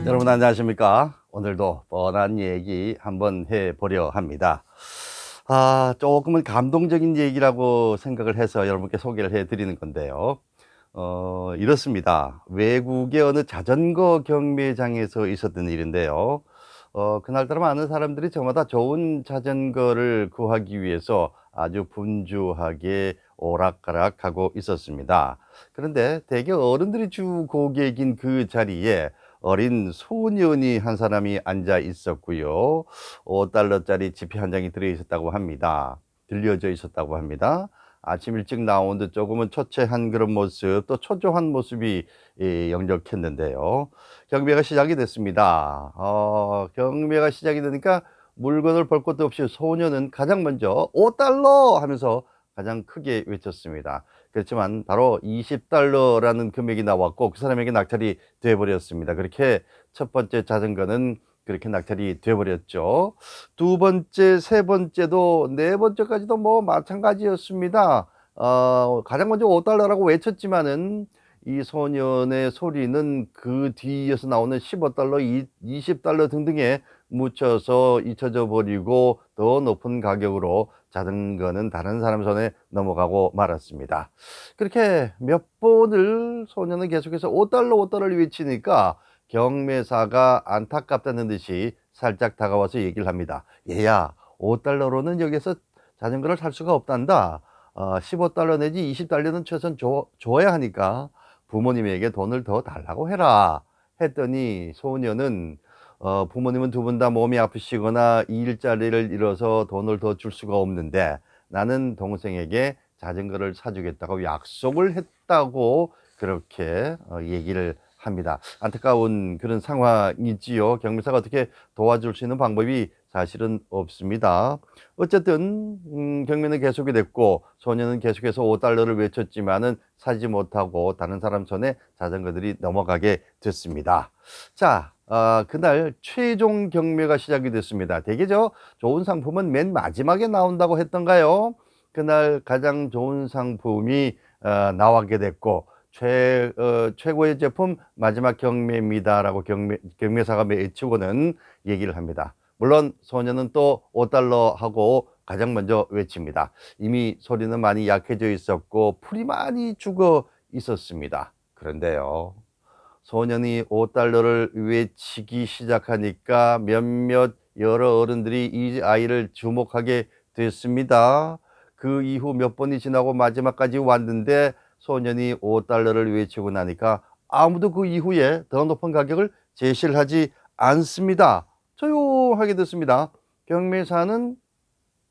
여러분 안녕하십니까? 오늘도 뻔한 얘기 한번 해보려 합니다. 조금은 감동적인 얘기라고 생각을 해서 여러분께 소개를 해드리는 건데요. 이렇습니다. 외국의 어느 자전거 경매장에서 있었던 일인데요. 그날따라 많은 사람들이 저마다 좋은 자전거를 구하기 위해서 아주 분주하게 오락가락하고 있었습니다. 그런데 대개 어른들이 주 고객인 그 자리에 어린 소년이 한 사람이 앉아 있었고요. 5달러짜리 지폐 한 장이 들어 있었다고 합니다. 들려져 있었다고 합니다. 아침 일찍 나온 듯 조금은 초췌한 그런 모습, 또 초조한 모습이 역력했는데요. 경매가 시작이 됐습니다. 경매가 시작이 되니까 물건을 볼 것도 없이 소년은 가장 먼저 5달러 하면서 가장 크게 외쳤습니다. 그렇지만 바로 20달러라는 금액이 나왔고 그 사람에게 낙찰이 돼버렸습니다. 그렇게 첫 번째 자전거는 그렇게 낙찰이 돼버렸죠. 두 번째, 세 번째도 네 번째까지도 뭐 마찬가지였습니다. 가장 먼저 5달러라고 외쳤지만은 이 소년의 소리는 그 뒤에서 나오는 15달러, 20달러 등등에 묻혀서 잊혀져 버리고 더 높은 가격으로 자전거는 다른 사람 손에 넘어가고 말았습니다. 그렇게 몇 번을 소년은 계속해서 5달러, 5달러를 외치니까 경매사가 안타깝다는 듯이 살짝 다가와서 얘기를 합니다. 얘야, 5달러로는 여기서 자전거를 살 수가 없단다. 15달러 내지 20달러는 최소한 줘야 하니까 부모님에게 돈을 더 달라고 해라. 했더니 소년은 부모님은 두 분 다 몸이 아프시거나 일자리를 잃어서 돈을 더 줄 수가 없는데 나는 동생에게 자전거를 사주겠다고 약속을 했다고 그렇게 얘기를 합니다. 안타까운 그런 상황이지요. 경매사가 어떻게 도와줄 수 있는 방법이 사실은 없습니다. 어쨌든 경매는 계속이 됐고 소년은 계속해서 5달러를 외쳤지만은 사지 못하고 다른 사람 손에 자전거들이 넘어가게 됐습니다. 자, 그날 최종 경매가 시작이 됐습니다. 대개 좋은 상품은 맨 마지막에 나온다고 했던가요? 그날 가장 좋은 상품이 나오게 됐고 최고의 제품 마지막 경매입니다라고 경매사가 외치고는 얘기를 합니다. 물론 소녀는 또 5달러 하고 가장 먼저 외칩니다. 이미 소리는 많이 약해져 있었고 풀이 많이 죽어 있었습니다. 그런데요, 소년이 5달러를 외치기 시작하니까 몇몇 여러 어른들이 이 아이를 주목하게 됐습니다. 그 이후 몇 번이 지나고 마지막까지 왔는데 소년이 5달러를 외치고 나니까 아무도 그 이후에 더 높은 가격을 제시를 하지 않습니다. 조용하게 됐습니다. 경매사는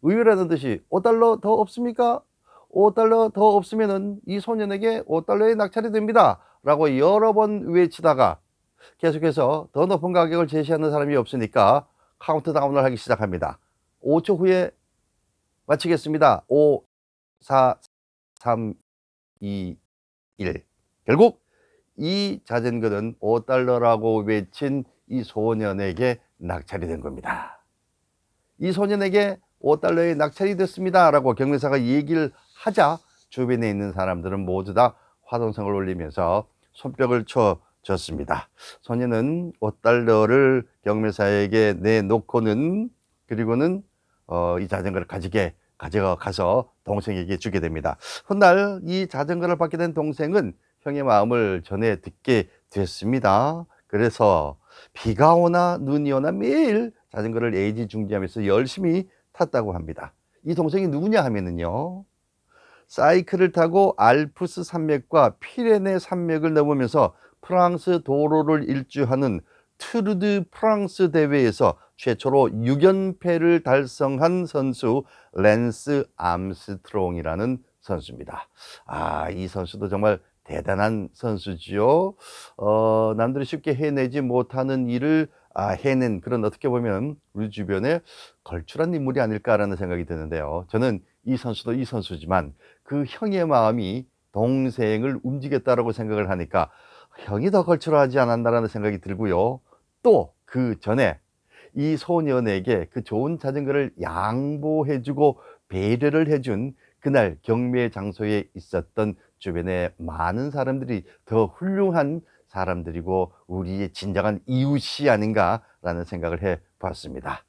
의외라는 듯이 5달러 더 없습니까? 5달러 더 없으면은 이 소년에게 5달러의 낙찰이 됩니다. 라고 여러 번 외치다가 계속해서 더 높은 가격을 제시하는 사람이 없으니까 카운트다운을 하기 시작합니다. 5초 후에 마치겠습니다. 5, 4, 3, 2, 1. 결국 이 자전거는 5달러라고 외친 이 소년에게 낙찰이 된 겁니다. 이 소년에게 5달러의 낙찰이 됐습니다 라고 경매사가 얘기를 하자 주변에 있는 사람들은 모두 다 화동성을 올리면서 손뼉을 쳐줬습니다. 소년은 5달러를 경매사에게 내놓고는 그리고는 이 자전거를 가져가서 동생에게 주게 됩니다. 훗날 이 자전거를 받게 된 동생은 형의 마음을 전해 듣게 됐습니다. 그래서 비가 오나 눈이 오나 매일 자전거를 애지중지하면서 열심히 탔다고 합니다. 이 동생이 누구냐 하면은요, 사이클을 타고 알프스 산맥과 피레네 산맥을 넘으면서 프랑스 도로를 일주하는 투르드 프랑스 대회에서 최초로 6연패를 달성한 선수 랜스 암스트롱이라는 선수입니다. 이 선수도 정말 대단한 선수지요. 남들이 쉽게 해내지 못하는 일을 해낸 그런 어떻게 보면 우리 주변에 걸출한 인물이 아닐까라는 생각이 드는데요. 저는 이 선수도 이 선수지만 그 형의 마음이 동생을 움직였다라고 생각을 하니까 형이 더 걸출하지 않았나라는 생각이 들고요. 또 그 전에 이 소년에게 그 좋은 자전거를 양보해주고 배려를 해준 그날 경매 장소에 있었던 주변에 많은 사람들이 더 훌륭한 사람들이고 우리의 진정한 이웃이 아닌가라는 생각을 해 봤습니다.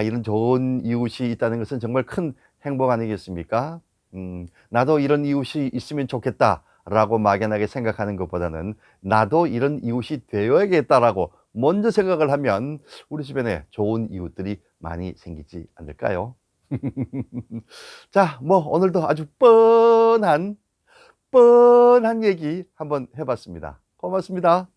이런 좋은 이웃이 있다는 것은 정말 큰 행복 아니겠습니까? 나도 이런 이웃이 있으면 좋겠다라고 막연하게 생각하는 것보다는 나도 이런 이웃이 되어야겠다라고 먼저 생각을 하면 우리 주변에 좋은 이웃들이 많이 생기지 않을까요? 자, 뭐 오늘도 아주 뻔한 얘기 한번 해봤습니다. 고맙습니다.